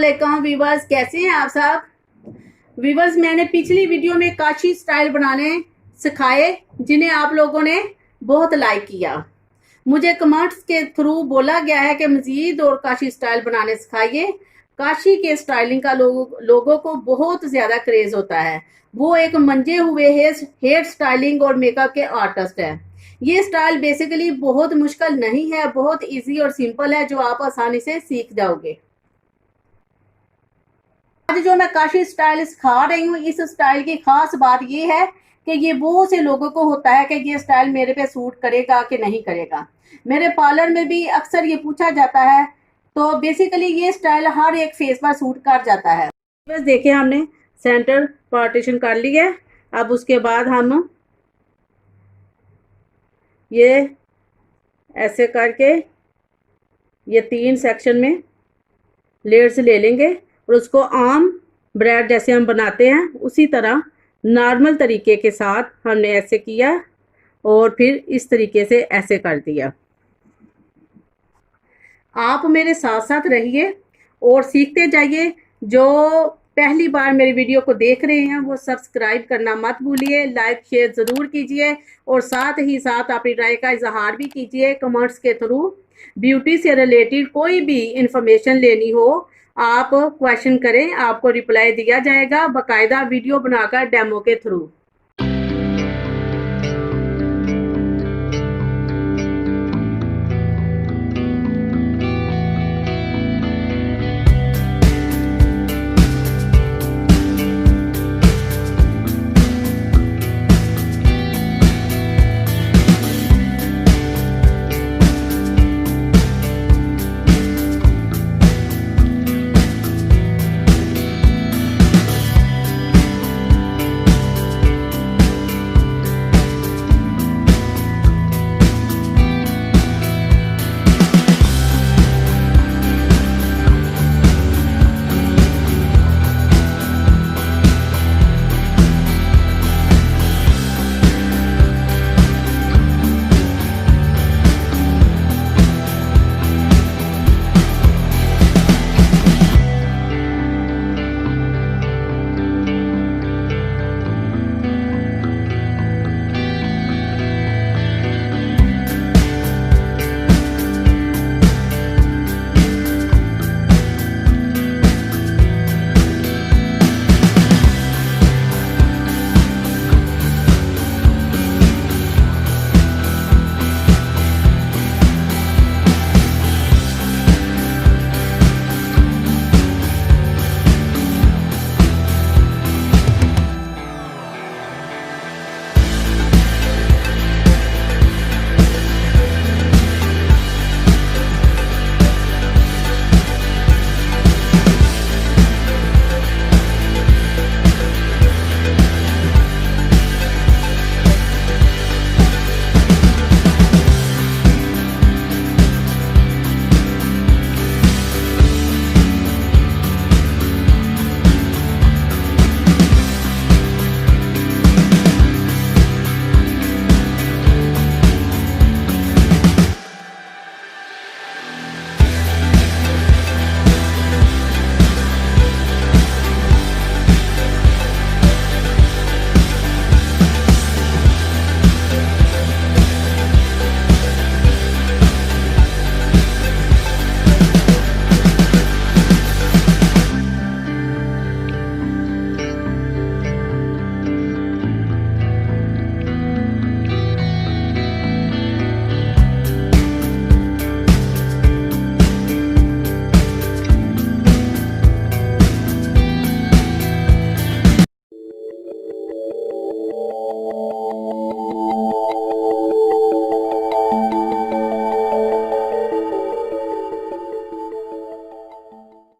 अस्सलामुअलैकुम व्यूवर्स, कैसे हैं आप सब व्यूवर्स। मैंने पिछली वीडियो में काशी स्टाइल बनाने सिखाए जिन्हें आप लोगों ने बहुत लाइक किया। मुझे कमेंट्स के थ्रू बोला गया है कि मजीद और काशी स्टाइल बनाने सिखाइए। काशी के स्टाइलिंग का लोगों को बहुत ज़्यादा क्रेज होता है। वो एक मंजे हुए हेयर स्टाइलिंग और मेकअप के आर्टिस्ट है। ये स्टाइल बेसिकली बहुत मुश्किल नहीं है, बहुत इजी और सिंपल है जो आप आसानी से सीख जाओगे। आज जो मैं काशी स्टाइल सिखा रही हूँ, इस स्टाइल की खास बात ये है कि ये बहुत से लोगों को होता है कि ये स्टाइल मेरे पे सूट करेगा कि नहीं करेगा। मेरे पार्लर में भी अक्सर ये पूछा जाता है। तो बेसिकली ये स्टाइल हर एक फेस पर सूट कर जाता है। बस देखिए, हमने सेंटर पार्टीशन कर लिया है। अब उसके बाद हम ये ऐसे करके ये 3 सेक्शन में लेयर्स ले लेंगे और उसको आम ब्रेड जैसे हम बनाते हैं उसी तरह नॉर्मल तरीके के साथ हमने ऐसे किया और फिर इस तरीके से ऐसे कर दिया। आप मेरे साथ साथ रहिए और सीखते जाइए। जो पहली बार मेरी वीडियो को देख रहे हैं वो सब्सक्राइब करना मत भूलिए, लाइक शेयर ज़रूर कीजिए और साथ ही साथ अपनी राय का इजहार भी कीजिए कमेंट्स के थ्रू। ब्यूटी से रिलेटेड कोई भी इंफॉर्मेशन लेनी हो आप क्वेश्चन करें, आपको रिप्लाई दिया जाएगा बाकायदा वीडियो बनाकर डेमो के थ्रू।